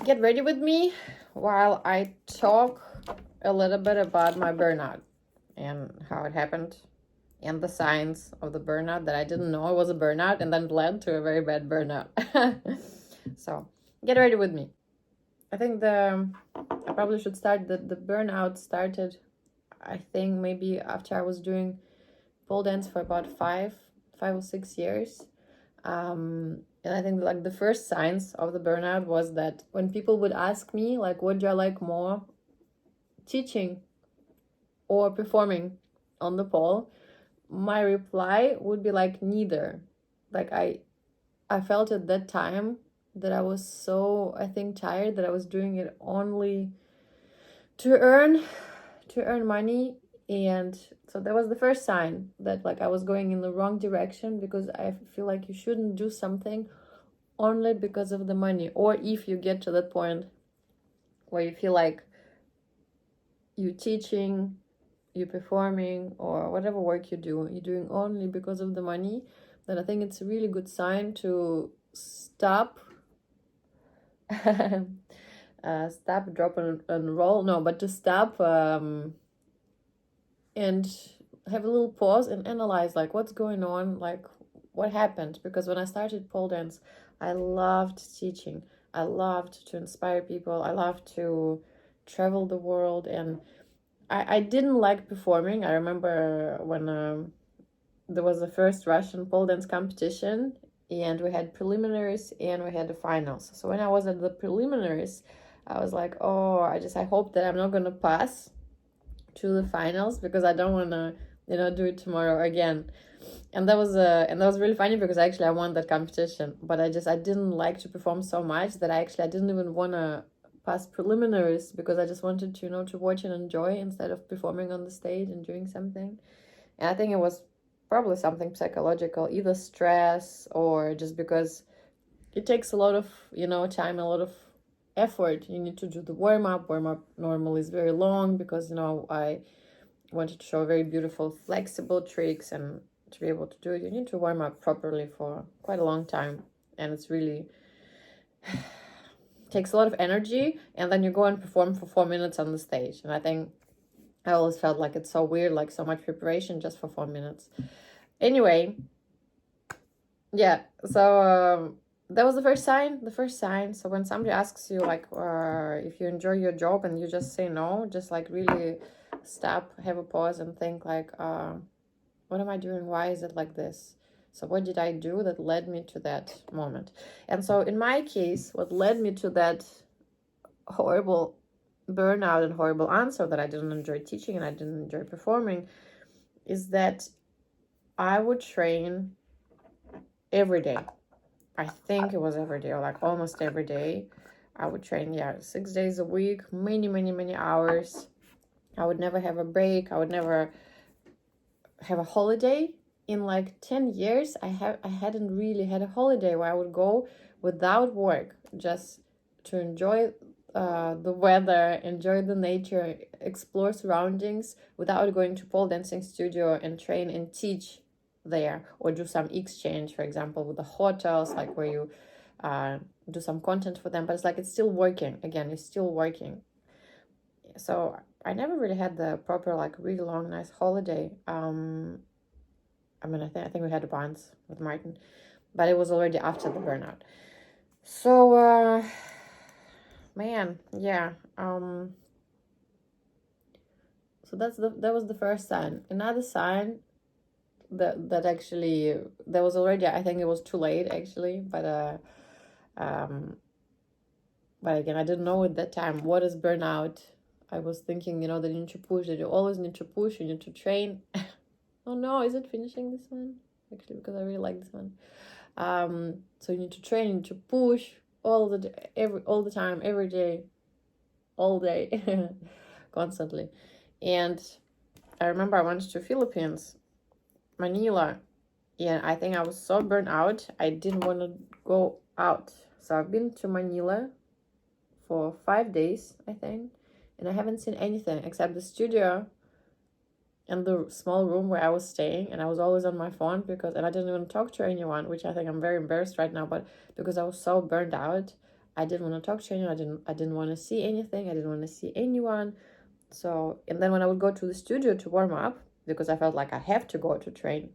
get ready with me while I talk a little bit about my burnout and how it happened and the signs of the burnout that I didn't know it was a burnout, and then it led to a very bad burnout. So get ready with me. I think I probably should start the burnout started, I think maybe after I was doing pole dance for about 5 or 6 years. And I think like the first signs of the burnout was that when people would ask me like, what do I like more, teaching or performing on the pole, my reply would be like neither. Like I felt at that time that I was so, I think, tired that I was doing it only to earn money. And so that was the first sign that like I was going in the wrong direction, because I feel like you shouldn't do something only because of the money. Or if you get to that point where you feel like you teaching, you performing, or whatever work you do, you're doing only because of the money, then I think it's a really good sign to stop stop, drop, and roll. No, but to stop and have a little pause and analyze like what's going on, like what happened. Because when I started pole dance, I loved teaching, I loved to inspire people, I loved to travel the world, and I didn't like performing. I remember when there was the first Russian pole dance competition, and we had preliminaries and we had the finals. So when I was at the preliminaries, I was like, oh, I hope that I'm not gonna pass to the finals, because I don't want to do it tomorrow again. And that was really funny, because actually I won that competition, but I didn't like to perform so much that I didn't even want to pass preliminaries, because I just wanted to to watch and enjoy instead of performing on the stage and doing something. And I think it was probably something psychological, either stress or just because it takes a lot of time, a lot of effort. You need to do the warm-up normally is very long, because I wanted to show very beautiful flexible tricks, and to be able to do it you need to warm up properly for quite a long time, and it's really takes a lot of energy, and then you go and perform for 4 minutes on the stage. And I think I always felt like it's so weird, like so much preparation just for 4 minutes. Anyway, yeah, so that was the first sign. So when somebody asks you like if you enjoy your job and you just say no, just like really stop, have a pause, and think like, what am I doing? Why is it like this? So what did I do that led me to that moment? And so in my case, what led me to that horrible burnout and horrible answer that I didn't enjoy teaching and I didn't enjoy performing is that I would train every day. I think it was every day, or like almost every day. I would train, 6 days a week, many hours. I would never have a break. I would never have a holiday. In like 10 years, I hadn't really had a holiday where I would go without work, just to enjoy the weather, enjoy the nature, explore surroundings, without going to pole dancing studio and train and teach there, or do some exchange, for example, with the hotels, like where you do some content for them. But it's still working. Again, it's still working. So I never really had the proper, like, really long, nice holiday. I think we had it once with Martin, but it was already after the burnout. So, man, yeah. So that was the first sign. Another sign that actually there was already, I think it was too late actually, but again, I didn't know at that time what is burnout. I was thinking, that you need to push, that you always need to push, you need to train. Oh no, is it finishing this one? Actually, because I really like this one. So you need to train, you need to push all the time, every day, all day, constantly. And I remember I went to Philippines, Manila, and I think I was so burnt out, I didn't want to go out. So I've been to Manila for 5 days, I think, and I haven't seen anything except the studio and the small room where I was staying, and I was always on my phone and I didn't even talk to anyone, which I think I'm very embarrassed right now, but because I was so burned out, I didn't want to talk to anyone. I didn't want to see anything. I didn't want to see anyone. So, and then when I would go to the studio to warm up, because I felt like I have to go to train,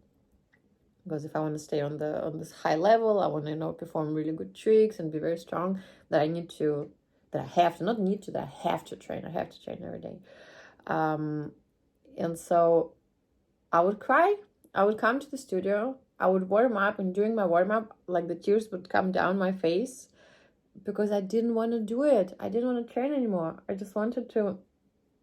because if I want to stay on this high level, I want to perform really good tricks and be very strong, that I need to, that I have to, not need to, that I have to train. I have to train every day. And so I would cry. I would come to the studio. I would warm up, and during my warm up, like the tears would come down my face because I didn't want to do it. I didn't want to train anymore. I just wanted to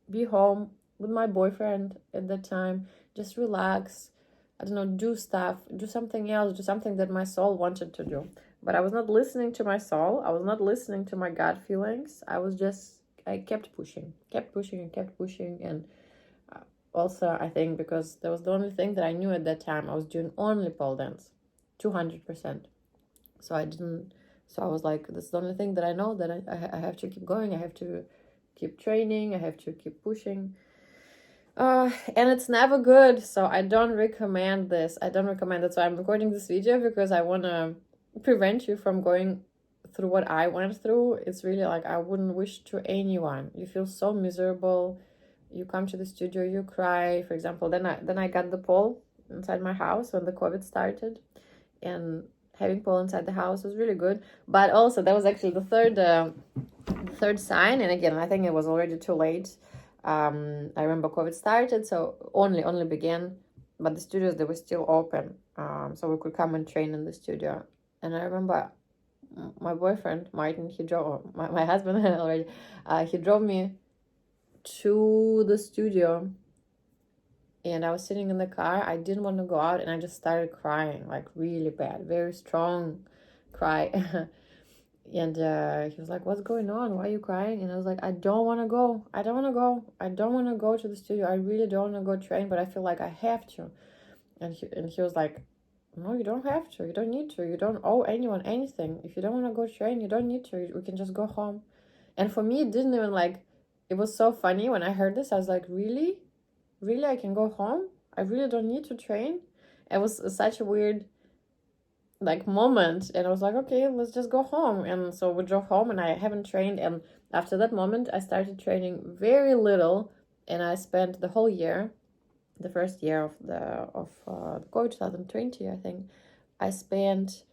be home with my boyfriend at that time, just relax, I don't know, do stuff, do something else, do something that my soul wanted to do. But I was not listening to my soul. I was not listening to my gut feelings. I kept pushing. And also, I think because that was the only thing that I knew at that time, I was doing only pole dance, 200%. So I was like, that's the only thing that I know, that I have to keep going. I have to keep training. I have to keep pushing. And it's never good. So I don't recommend this. That's why I'm recording this video, because I want to prevent you from going through what I went through. It's really like, I wouldn't wish to anyone. You feel so miserable. You come to the studio, you cry. For example, then I got the pole inside my house when the COVID started, and having pole inside the house was really good. But also, that was actually the third sign. And again, I think it was already too late. I remember COVID started, so only began, but the studios, they were still open, so we could come and train in the studio. And I remember my boyfriend Martin, he drove my husband already. He drove me to the studio, and I was sitting in the car. I didn't want to go out, and I just started crying, like really bad, very strong cry. And he was like, what's going on? Why are you crying? And I was like, I don't want to go. I don't want to go to the studio. I really don't want to go train, but I feel like I have to. And he was like, no, you don't have to. You don't need to. You don't owe anyone anything. If you don't want to go train, you don't need to. We can just go home. And for me, it didn't even it was so funny when I heard this. I was like, really? Really? I can go home? I really don't need to train? It was such a weird moment, and I was like, okay, let's just go home. And so we drove home, and I haven't trained. And after that moment, I started training very little, and I spent the whole year, the first year of the COVID 2020, I think, I spent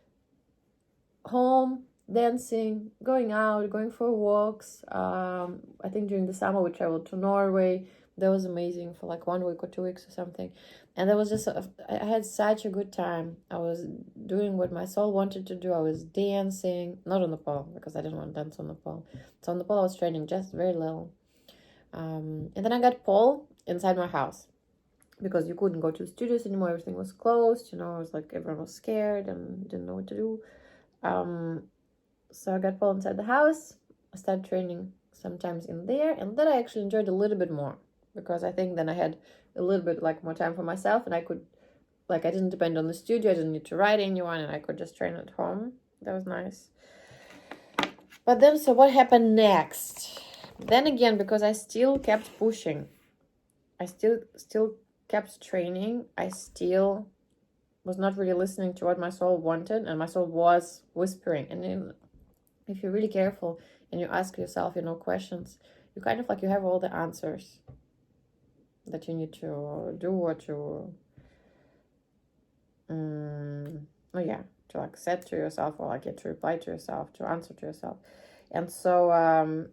home, dancing, going out, going for walks. I think during the summer we traveled to Norway. That was amazing for 1 week or 2 weeks or something. And that was just, I had such a good time. I was doing what my soul wanted to do. I was dancing, not on the pole, because I didn't want to dance on the pole. So on the pole I was training just very little. And then I got pole inside my house, because you couldn't go to the studios anymore. Everything was closed. It was like everyone was scared and didn't know what to do. So I got pole inside the house. I started training sometimes in there, and then I actually enjoyed a little bit more, because I think then I had a little bit more time for myself, and I could, I didn't depend on the studio. I didn't need to ride anyone, and I could just train at home. That was nice. But then, so what happened next? Then again, because I still kept pushing, I still kept training, I still was not really listening to what my soul wanted, and my soul was whispering. And then, if you're really careful and you ask yourself, questions, you kind of you have all the answers that you need to do, or to to set to yourself, or to reply to yourself, to answer to yourself. And so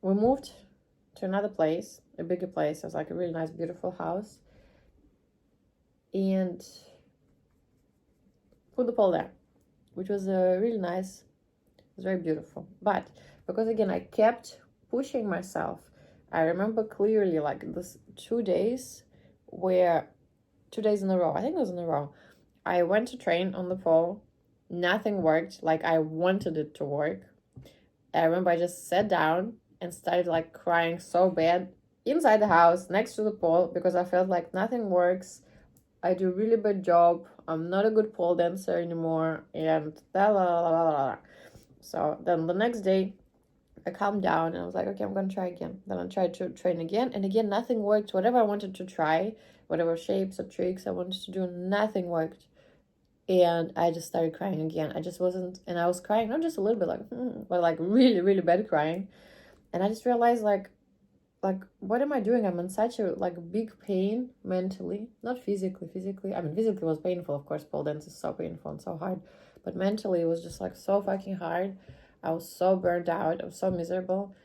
we moved to another place, a bigger place. It was a really nice, beautiful house, and put the pole there, which was really nice. It was very beautiful. But because again, I kept pushing myself, I remember clearly this 2 days where 2 days in a row, I think it was in a row, I went to train on the pole. Nothing worked like I wanted it to work. I remember I just sat down and started crying so bad inside the house next to the pole, because I felt like nothing works. I do a really bad job. I'm not a good pole dancer anymore, and So then the next day, I calmed down and I was like, okay, I'm going to try again. Then I tried to train again, and again, nothing worked. Whatever I wanted to try, whatever shapes or tricks I wanted to do, nothing worked. And I just started crying again. I just wasn't, and I was crying, not just a little bit, like, but like really, really bad crying. And I just realized, like, what am I doing? I'm in such a, like, big pain mentally, not physically. I mean, physically was painful, of course. Pole dance is so painful and so hard. But mentally, it was just, like, so fucking hard. I was so burned out. I was so miserable.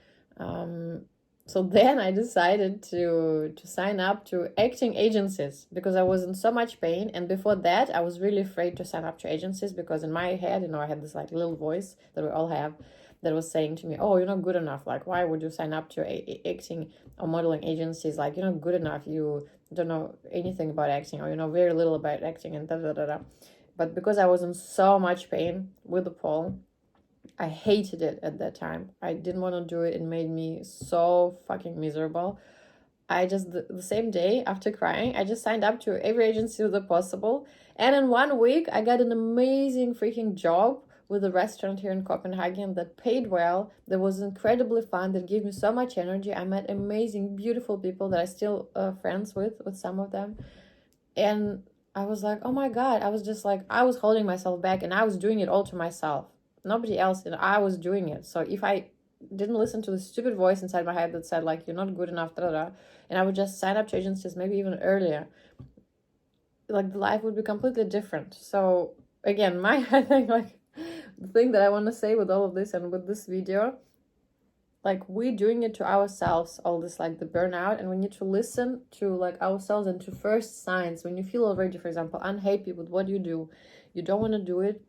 So then I decided to sign up to acting agencies because I was in so much pain. And before that, I was really afraid to sign up to agencies because in my head, I had this, like, little voice that we all have that was saying to me, oh, you're not good enough. Like, why would you sign up to acting or modeling agencies? Like, you're not good enough. You don't know anything about acting, or you know very little about acting, and da da da da. But because I was in so much pain with the pole, I hated it at that time. I didn't want to do it. It made me so fucking miserable. I just, the same day after crying, I just signed up to every agency that possible. And in 1 week, I got an amazing freaking job with a restaurant here in Copenhagen that paid well, that was incredibly fun, that gave me so much energy. I met amazing, beautiful people that I still friends with some of them. And I was like, oh my God, I was just like, I was holding myself back and I was doing it all to myself. Nobody else, and I was doing it. So if I didn't listen to the stupid voice inside my head that said, like, you're not good enough, da da da, and I would just sign up to agencies maybe even earlier, like, the life would be completely different. So again, I think, like, the thing that I want to say with all of this and with this video, like, we're doing it to ourselves, all this, like, the burnout, and we need to listen to, like, ourselves and to first signs. When you feel already, for example, unhappy with what you do, you don't want to do it,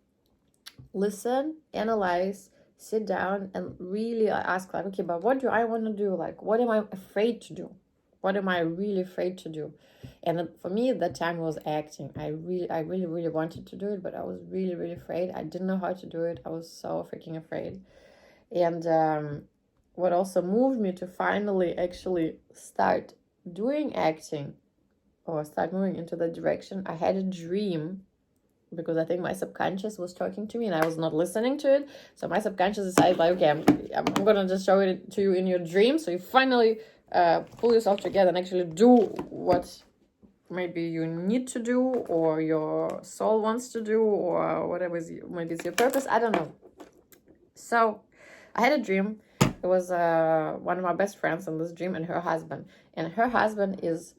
listen, analyze, sit down and really ask, like, okay, but what do I want to do? Like, what am I afraid to do? What am I really afraid to do? And for me at that time was acting. I really wanted to do it, but I was really, really afraid. I didn't know how to do it. I was so freaking afraid. And what also moved me to finally actually start doing acting or start moving into that direction, I had a dream, because I think my subconscious was talking to me and I was not listening to it. So my subconscious decided, like, okay, I'm gonna just show it to you in your dream, so you finally pull yourself together and actually do what maybe you need to do, or your soul wants to do, or whatever is maybe it's your purpose. I don't know. So I had a dream. It was one of my best friends in this dream and her husband. And her husband is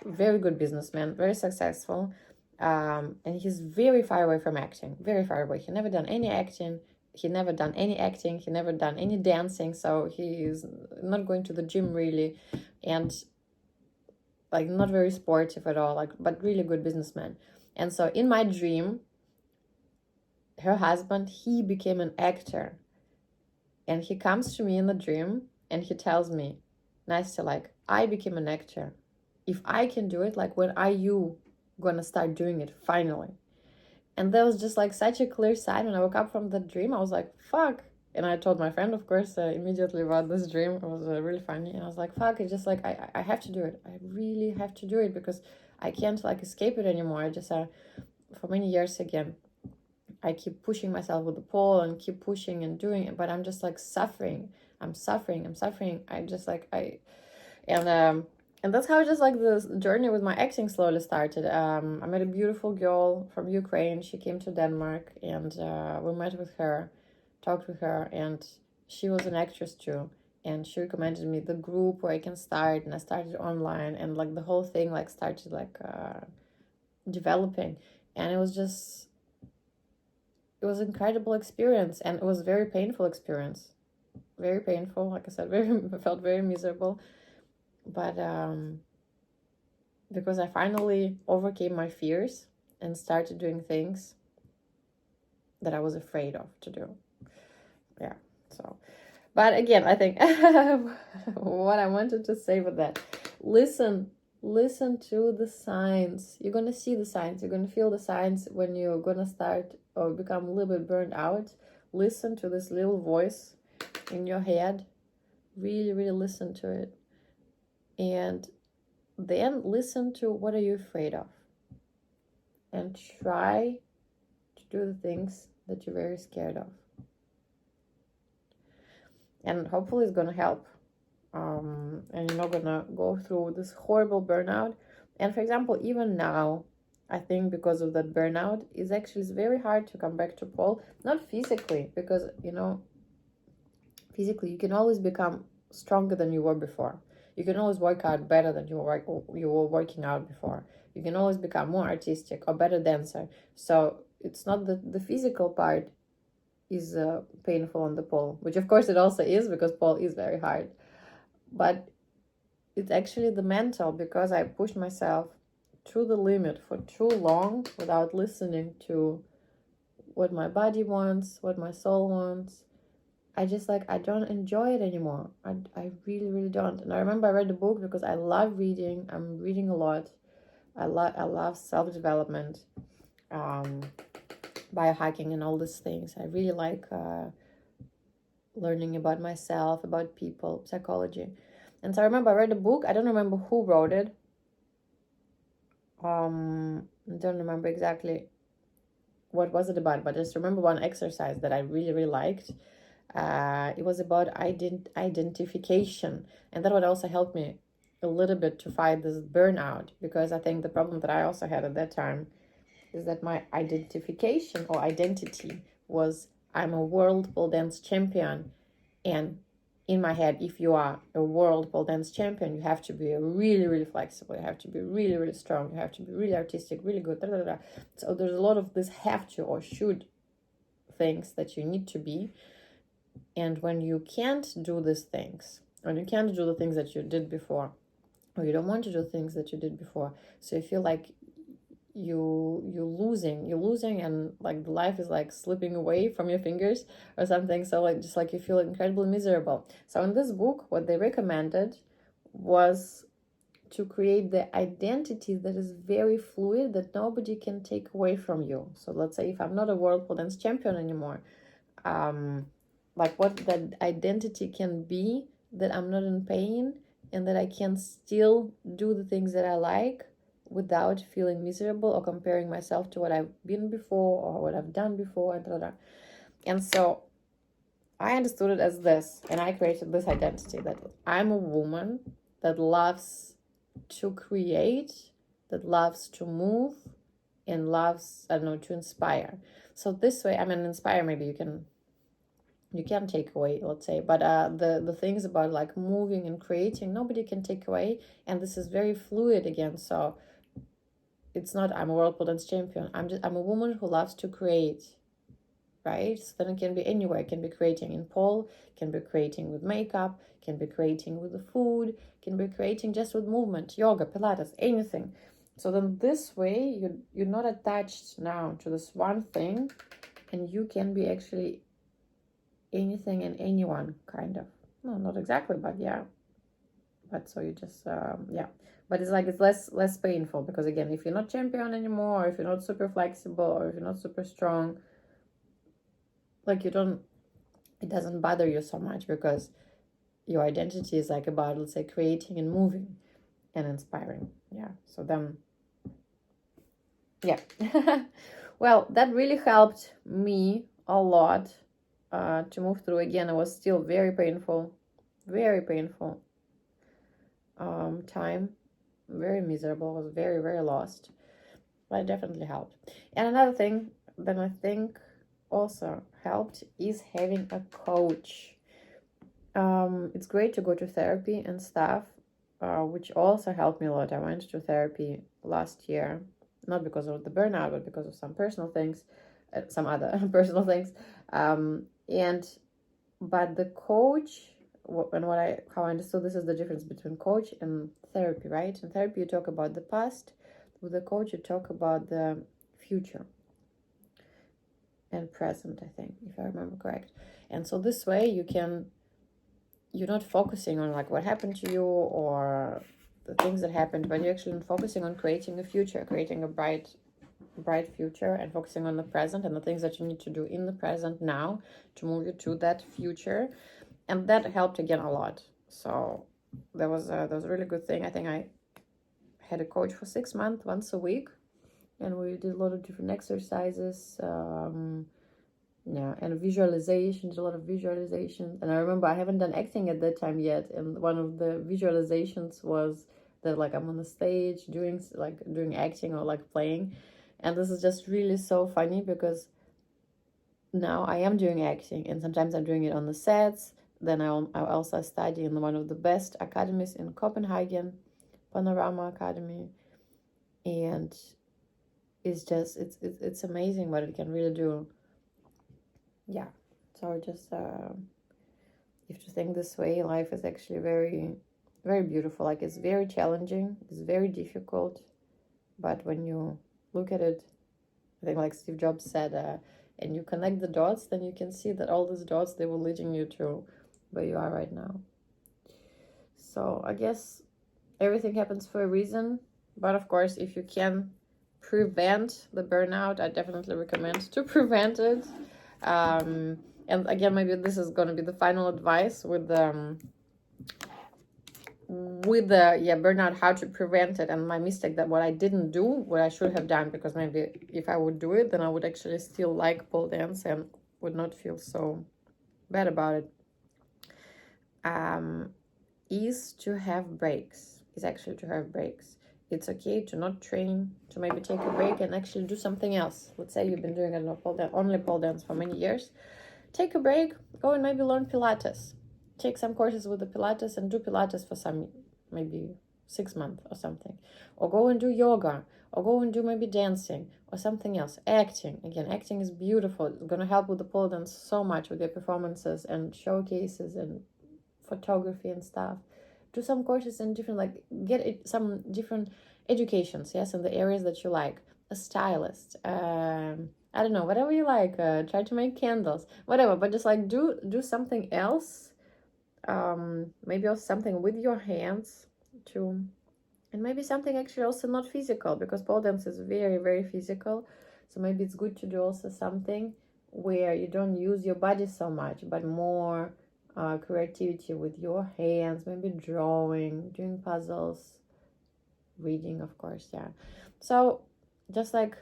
very good businessman, very successful. And he's very far away from acting, very far away. He never done any acting. He never done any dancing. So he is not going to the gym really, and like not very sportive at all, like, but really good businessman. And so in my dream, her husband, he became an actor. And he comes to me in the dream and he tells me, Nastya, like, I became an actor. If I can do it, like, when are you gonna start doing it finally? And that was just like such a clear sign. When I woke up from the dream, I was like, fuck. And I told my friend, of course, immediately about this dream. It was really funny. And I was like, fuck, it's just like, I have to do it. I really have to do it because I can't, like, escape it anymore. I just, for many years again, I keep pushing myself with the pole and keep pushing and doing it, but I'm just like suffering. I'm suffering. I just like, and that's how just like this journey with my acting slowly started. I met a beautiful girl from Ukraine. She came to Denmark and we met with her, talked with her, and she was an actress too. And she recommended me the group where I can start, and I started online, and like the whole thing like started like developing, and it was an incredible experience, and it was a very painful experience. Very painful, like I said, I felt very miserable. But because I finally overcame my fears and started doing things that I was afraid of to do. Yeah, so. But again, I think what I wanted to say with that, listen to the signs. You're going to see the signs. You're going to feel the signs when you're going to start or become a little bit burned out. Listen to this little voice in your head. Really, really listen to it. And then listen to what are you afraid of. And try to do the things that you're very scared of. And hopefully it's going to help. And you're not going to go through this horrible burnout. And for example, even now, I think because of that burnout, it's very hard to come back to pole. Not physically, because physically you can always become stronger than you were before. You can always work out better than you were working out before. You can always become more artistic or better dancer. So it's not the physical part is painful on the pole, which of course it also is, because pole is very hard. But it's actually the mental, because I pushed myself to the limit for too long without listening to what my body wants, what my soul wants. I don't enjoy it anymore. I really, really don't. And I remember I read the book because I love reading. I'm reading a lot. I love self-development, biohacking and all these things. I really like learning about myself, about people, psychology. And so I remember I read a book. I don't remember who wrote it. I don't remember exactly what was it about, but I just remember one exercise that I really, really liked. It was about identification, and that would also help me a little bit to fight this burnout, because I think the problem that I also had at that time is that my identification or identity was, I'm a world pole dance champion. And in my head, if you are a world pole dance champion, you have to be really, really flexible. You have to be really, really strong. You have to be really artistic, really good. Da, da, da. So there's a lot of this have to or should things that you need to be. And when you can't do these things, when you can't do the things that you did before, or you don't want to do things that you did before, so you feel like you're losing, and like the life is like slipping away from your fingers or something. So like just like you feel incredibly miserable. So in this book, what they recommended was to create the identity that is very fluid, that nobody can take away from you. So let's say if I'm not a world pole dance champion anymore, like what that identity can be, that I'm not in pain and that I can still do the things that I like without feeling miserable or comparing myself to what I've been before or what I've done before. And so I understood it as this, and I created this identity that I'm a woman that loves to create, that loves to move, and loves, to inspire. So this way, inspire, maybe you can take away, let's say, but the things about like moving and creating, nobody can take away, and this is very fluid again. So it's not I'm a world pole dance champion. I'm a woman who loves to create, right? So then it can be anywhere. It can be creating in pole, can be creating with makeup, can be creating with the food, can be creating just with movement, yoga, Pilates, anything. So then this way you're not attached now to this one thing, and you can be actually anything and anyone, kind of. No, not exactly, but yeah. But so you just but it's like it's less painful, because again, if you're not champion anymore, or if you're not super flexible, or if you're not super strong, like it doesn't bother you so much, because your identity is like about, let's say, creating and moving and inspiring. Yeah. So then, yeah. Well, that really helped me a lot to move through. Again, it was still very painful time, very miserable, was very, very lost, but it definitely helped. And another thing that I think also helped is having a coach. It's great to go to therapy and stuff, which also helped me a lot. I went to therapy last year, not because of the burnout, but because of some personal things, some other personal things. But the coach, how I understood, this is the difference between coach and therapy, right? In therapy, you talk about the past. With the coach, you talk about the future and present, I think, if I remember correct. And so this way you're not focusing on like what happened to you or the things that happened, but you're actually focusing on creating a future, creating a bright future, and focusing on the present and the things that you need to do in the present now to move you to that future. And that helped again a lot. So that was a really good thing. I think I had a coach for 6 months, once a week, and we did a lot of different exercises, and visualizations, a lot of visualizations. And I remember I haven't done acting at that time yet, and one of the visualizations was that like I'm on the stage doing acting or like playing. And this is just really so funny because now I am doing acting, and sometimes I'm doing it on the sets. Then I also study in one of the best academies in Copenhagen, Panorama Academy, and it's amazing what it can really do. Yeah, so just you have to think this way. Life is actually very, very beautiful. Like, it's very challenging, it's very difficult, but when you look at it, I think like Steve Jobs said, and you connect the dots, then you can see that all these dots, they were leading you to where you are right now. So I guess everything happens for a reason, but of course, if you can prevent the burnout, I definitely recommend to prevent it. And again, maybe this is going to be the final advice with the burnout, how to prevent it, and my mistake, that what I didn't do, what I should have done, because maybe if I would do it, then I would actually still like pole dance and would not feel so bad about it. Is to have breaks. Is actually to have breaks. It's okay to not train, to maybe take a break and actually do something else. Let's say you've been doing only pole dance for many years. Take a break, go and maybe learn Pilates. Take some courses with the Pilates and do Pilates for some, maybe 6 months or something. Or go and do yoga, or go and do maybe dancing or something else. Acting. Again, acting is beautiful. It's going to help with the pole dance so much with your performances and showcases and photography and stuff. Do some courses in different, like, some different educations, yes, in the areas that you like. A stylist, I don't know, whatever you like. Try to make candles, whatever, but just like do something else. Maybe also something with your hands too, and maybe something actually also not physical, because pole dance is very, very physical. So maybe it's good to do also something where you don't use your body so much, but more creativity with your hands, maybe drawing, doing puzzles, reading, of course. Yeah, so just like,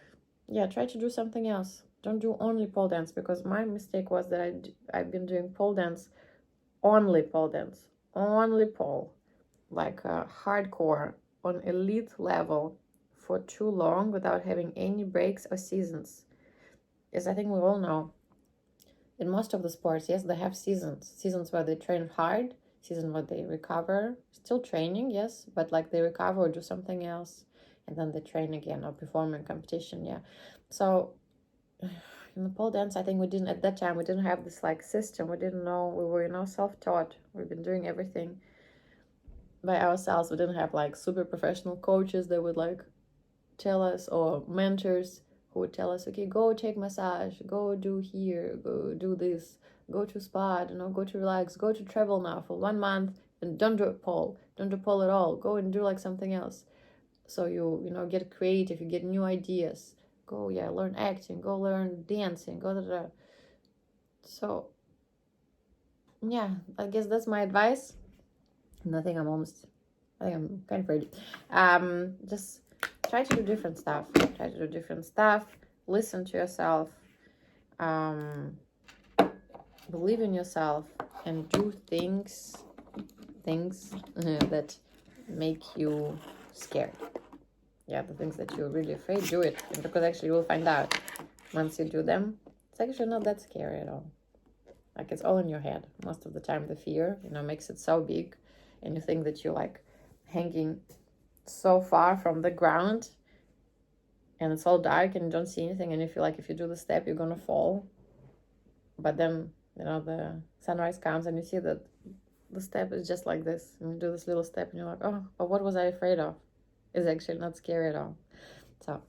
yeah, try to do something else. Don't do only pole dance, because my mistake was that I've been doing pole dance, only pole, like hardcore on elite level for too long without having any breaks or seasons. As I think we all know, in most of the sports, yes, they have seasons where they train hard, season where they recover, still training, yes, but like they recover or do something else, and then they train again or perform in competition. Yeah, so in the pole dance, I think we didn't have this like system. We didn't know. We were self-taught. We've been doing everything by ourselves. We didn't have like super professional coaches that would like tell us, or mentors who would tell us, okay, go take massage, go do here, go do this, go to spa, go to relax, go to travel now for 1 month, and don't do pole at all, go and do like something else. So you get creative, you get new ideas, go learn acting, go learn dancing, go. So yeah, I guess that's my advice. And I think I'm kind of ready. Just try to do different stuff. Listen to yourself. Believe in yourself, and do things that make you scared. Yeah, the things that you're really afraid, do it. And because actually you will find out once you do them, it's actually not that scary at all. Like, it's all in your head. Most of the time, the fear, makes it so big, and you think that you're like hanging so far from the ground, and it's all dark and you don't see anything, and you feel like if you do the step, you're gonna fall. But then, the sunrise comes and you see that the step is just like this, and you do this little step and you're like, oh, but what was I afraid of? It's actually not scary at all. So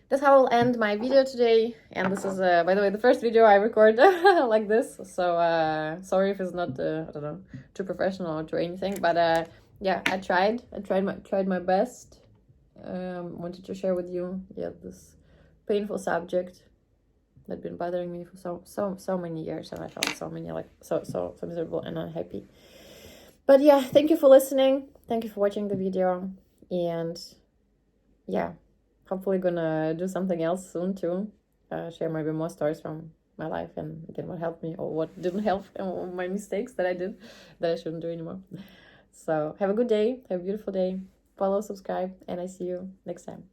that's how I'll end my video today. And this is, by the way, the first video I record like this. So sorry if it's not, too professional or too anything. But yeah, I tried my best. Wanted to share with you, this painful subject that's been bothering me for so many years, and I felt so miserable and unhappy. But yeah, thank you for listening. Thank you for watching the video, and yeah, hopefully gonna do something else soon too. Share maybe more stories from my life, and again, what helped me or what didn't help, and my mistakes that I did that I shouldn't do anymore. So have a good day. Have a beautiful day. Follow, subscribe, and I see you next time.